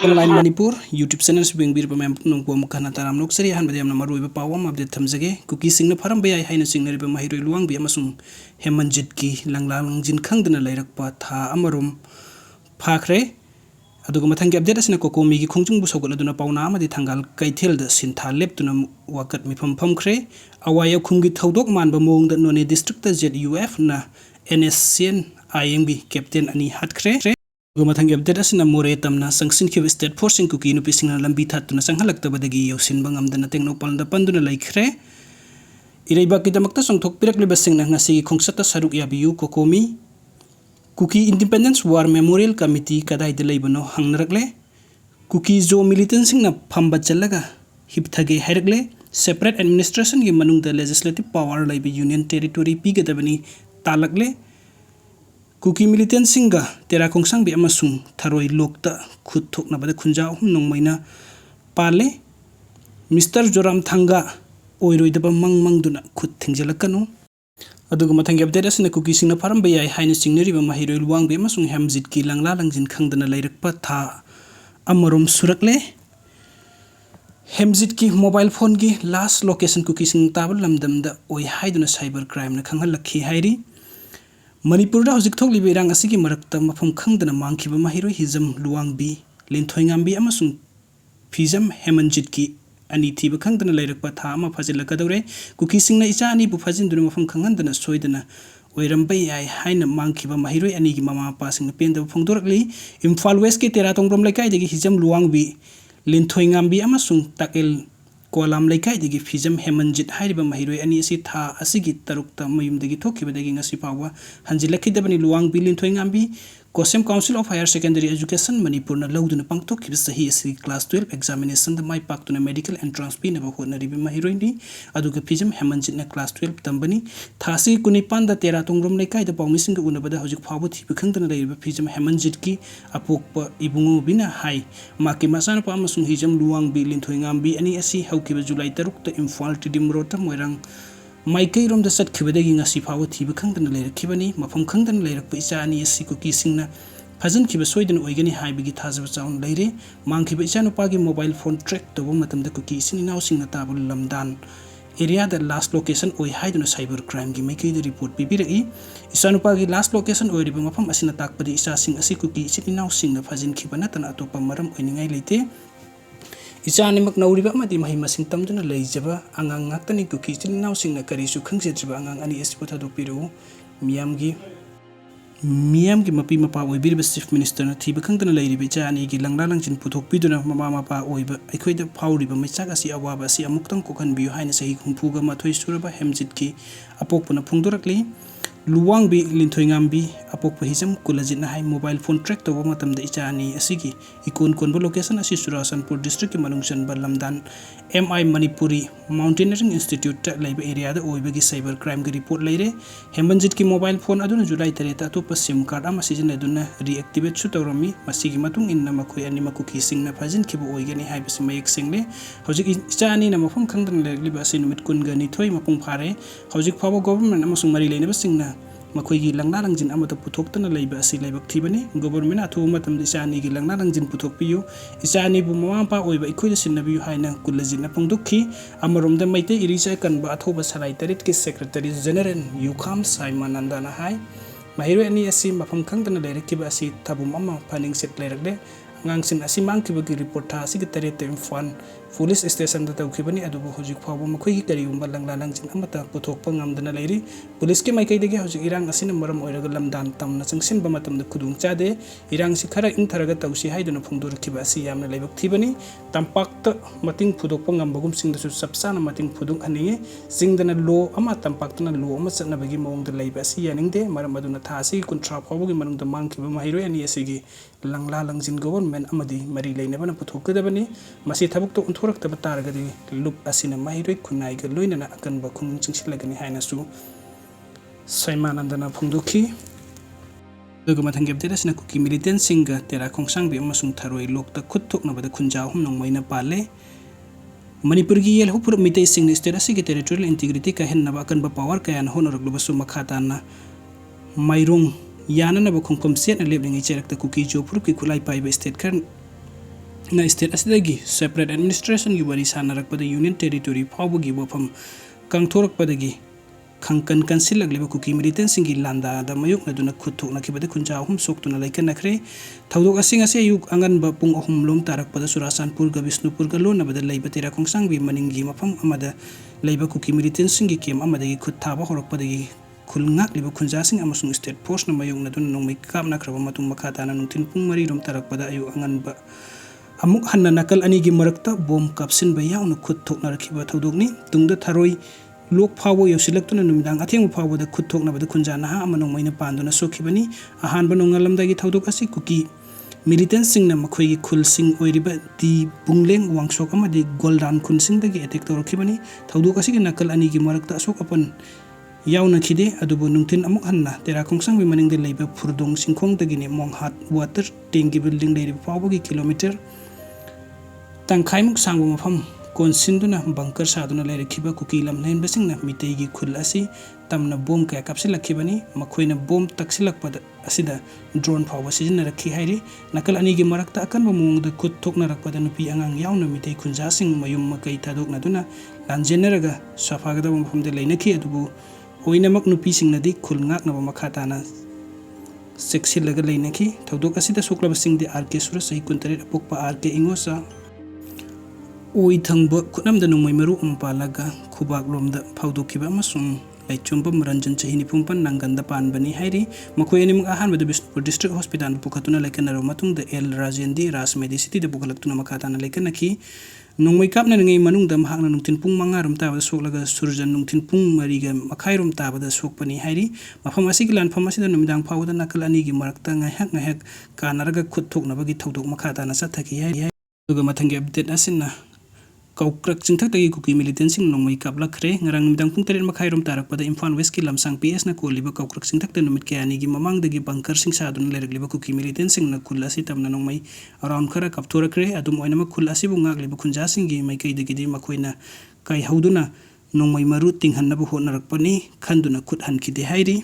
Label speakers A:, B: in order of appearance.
A: Online Manipur YouTube channel swing bir pa mem nong pom kana taram nok seri han badam na maroi ba pawam update thamjage KUKISINGNA FARAMBA YAI HAINA CHINGNARIBA maheiroi luwangbi amasung Hemanjit ki Langla langjil khngdana lairakpa tha amarom phakre aduga mathang update asina kokomi gi khongjung bu sogoladuna pauna amadi thangal kaithel da sintha leptuna wakat mifam famkhre awaya khumgi thodok manba mong da none district ta ZUF na NSCN IMB captain ani hatkhre Gumatang update asina more tamna sangsin ki state forcing kuki no pising na lambi thatuna sanghalakta badagi yosin bangam dana tengno palda panduna laikhre iraiba ki damakta songthok pirak liba singna ngasi khongsata saruk yabiu kokomi Kuki Independence War Memorial Committee kadai de leibano hangnarakle Kuki zo militant singna phamba chalaga hipthage hairakle separate administration gi manung da legislative power laibi union territory pigadabani talakle Kuki militant singa tera kongsang bi amasung tharoi lokta khut thokna bada khunja hum nongmaina pale Mr Joram Thanga oiroi daba mangmang duna khut thingjalakanu aduga mathang update asina KUKISINGNA FARAMBA YAI HAINA CHINGNARIBA maheiroi luwangbi amasung Hemanjit ki Langla langjil khngdana lairakpa tha amarom surakle Hemanjit ki mobile phone gi last location KUKISING tabal lamdamda oi haiduna cyber crime na khanghalakhi hairi Manipur da hojik thok libe rang asigi marakta mafam khangdana mangkhiba maheiroi hijam luwangbi linthoingambi amasung phijam Hemanjit ki ani thiba khangdana lairakpa tha ama phajilakadore KUKISINGNA icha ani bu phajinduna mafam khangandana soidana oiramba yai haina mangkhiba maheiroi ani gi mama pasing penda phongdorakli Imphal West ki tera tongrom laikai degi hijam luwangbi linthoingambi amasung takel kolam laikai degi phijam Hemanjit hairiba maheiroi ani asi tha asigi tarukta mayum degi thokhibadagi ngasi pawa hanjilakidabani luwangbi linthoingambi Kosem Council of Higher Secondary Education Manipur na lawduna pangthokhiba sahi asi class 12 examination da mai paktuna medical entrance pi na ba honaribi maheiroi ni aduga phijam Hemanjit na class 12 tambani thasi kunipan da tera tongrom laikai da pawmising ga unabada hojik phabu thibi khangdana laiba phijam Hemanjit ki apokpa ibungu bina hai maki masana pa amasung hijam luwangbi linthoingambi ani asi haukiba July 3 ta Imphal Tidim Road ta moirang Maikai rom da sat khibadagi ngasi phawa thiba khangdana lairakkhibani mafam khangdana lairakpa icha ani asi KUKISINGNA phajan khiba soidana oigani haibigi thajaba chaun leire mangkhiba icha nupa gi mobile phone track toba matamda KUKISING inausingna tabul lamdan area da last location oi haiduna cyber crime gi maikai da report pibiragi icha nupa gi last location oi riba mafam asina takpadi icha sing asi KUKISING inausingna phajin khibana tan atopa maram oiningai leite Icha ni mak nauriba amadi mahi masing tamduna leijaba angang ngaktani KUKISING inausingna karisu khangjedriba angang ani asi pothadopiru miyamgi mapi mapa oibiriba chief minister na thiba khangdana leiriba icha ani gi Langla langjil puthokpiduna mama mapa oiba aikhoida phauriba maichak asi awaba asi amuktang kokhanbiu haina sahi khumpuga mathoi suraba Hemanjit ki apokpuna phungdorakli luwangbi linthoingambi apokpa hijam kulajitna hai mobile phone track toba matamda icha ani asigi ikon konbo location asi Churachandpur district ki manungchan balamdan MI Manipuri Mountaineering Institute ta laiba area da oibagi cyber crime gi report leire Hemanjit ki mobile phone aduna July 3 ta atopa sim card ama sijinaduna reactivate su tawrami masigi matung inna makhoi ani KUKISINGNA phajin khibu oigani haibasi mayek sengle hojik icha ani na mafam khangdan legliba asi numit kun gani thoi mapung phare hojik phabo government amasung mari leinaba singna makhoi Langla langjil amata puthokna leiba asi leibak thibani government athu matam isani gi Langla langjil puthokpiyu isani bu mama oiba ikhoida sinnabiyu haina kulajina pangdukhi amaromda maite irisa kanba athoba salai tarit ki secretary general Yukham Saimanandana hai maheiroi ani asi mafam khangdana leirakkiba asi thabum ama phaning set leirakle ngangsin asi mangkibagi report tha asi gitare te Imphal police station da tawkhibani adubu hojik phawba makhoi gi kariumba Langla langjil amata puthokpa ngamdana leiri police ke maikai dege hojik irang asina maram oiraga lamdan tamna changsinba matamda khudung chade irang si khara intharaga tawsi haiduna phungdorkhiba asi yamna leibak thibani tampakta mating phudokpa ngambagum singda su sapsana mating phudung aninge singdana lo ama tampaktana lo ama chatnabagi mawngda leiba asi yaningde maram aduna tha asi kuntra phawbagi manungda mangkhiba maheiroi ani asigi Langla langjil government amadi mari leinabana puthokadabani masi thabukto thoraktaba taragadi lup asina maheiroi khunai ga loinana akanba khung chingsilagani haina su Saimanandana phungdokhi aduga mathang update asina kuki militant singa tera khongsang bi amasung tharoi lokta khut thoknabada khunja hum nongmaina pale Manipur gi yel hupur mitai sing state asigi territorial integrity ka henna ba akanba power ka yan honorable basu makhatana mairong yananaba khongpam setna leblingei cherakta kuki jopur ki khulai paiba state khar na state asidagi separate administration gi wari sanarakpada union territory phawbagi wafam kangthorakpadagi khangkan kansilagliba kuki militant singi landa da mayuk naduna khuthokna khibada khunja ahum soktuna laikan nakhre thaudok asing ase ayuk angan ba pung ahum lom tarakpada surasanpur ga bisnupur ga lona bada leiba tera khongsang bi maningi mafam amada leiba kuki militant singi kem amadagi khut thaba horakpadagi khulngak liba khunja sing amasung state force na mayuk naduna nongmai kapna khraba matung makha tana nungtin pung mari rom tarakpada ayuk angan ba amuk hanna nakal ani gi marakta bom kapsin ba yauna khuthokna rakhiba thaudokni tungda tharoi lok phawo yosilaktu na numidang atheng phawo da khuthok na bada khunja na ha amanong maina panduna sokhibani ahan ba nongalam da gi thaudok asi kuki militant sing na makhoi gi khul sing oiriba di bungleng wangsok ama di goldan khun sing da gi attack torokhibani thaudok asi gi nakal ani gi marakta asok apan yauna khide adubu nungtin amuk hanna tera khongsang bi maning de leiba furdong singkhong da gi ne monghat water tank gi building leiri phawo gi kilometer tangkhaimuk sangbu mafam konsinduna bunker saduna lerekhiba kuki lamnain basingna mitei gi khul asi tamna bom ka kapsilakkhibani makhoina bom taksilakpada asida drone phawa sijina rakhi hairi nakal ani gi marakta akan mong da khut thokna rakpada nupi angang yauna mitei khunja sing mayum makai thadokna duna lanjeneraga safagada mafamde leinakhi adubu oinamak nupi singna di khulngak na makha tana seksilaga leinakhi thodok asida soklaba singde RK sura sahi kuntare apokpa RK ingosa oi thangba khunamda nungmai maru umpalaga khubak lomda phawdokhiba amasung laichumba maranjan chahini pumpan nanganda panbani hairi makhoi animung ahan bada Bisnupur district hospital pukhatuna laikanaro matungda L Rajendi Rasmedi city da bukalaktuna makhatana laikanaki nungmai kapna ngai manungda mahakna nungtin pung manga rom tabada soklaga surjan nungtin pung mariga makhai rom tabada sokpani hairi mafam asigi lanfam asida numidang phawda nakal ani gi marakta ngahak kanaraga khuthoknabagi thodok makhatana sathaki hairi duga mathangi update asinna kaukrak chingthakdagi kuki militant sing nongmai kaplakre ngarang midang pung taren makhairom tarakpada Imphal West ki lamsang PS na koliba kaukrak chingthakta numit kayani gi mamangdagi bunker sing sadun leragliba kuki militant sing na khulasi tamna nongmai around khara kapthorakre adum oinama khulasi bu ngagliba khunja sing gi maikai dagi di makhoina kai hauduna nongmai maru tinghanna bu honarakpani khanduna khut hankide hairi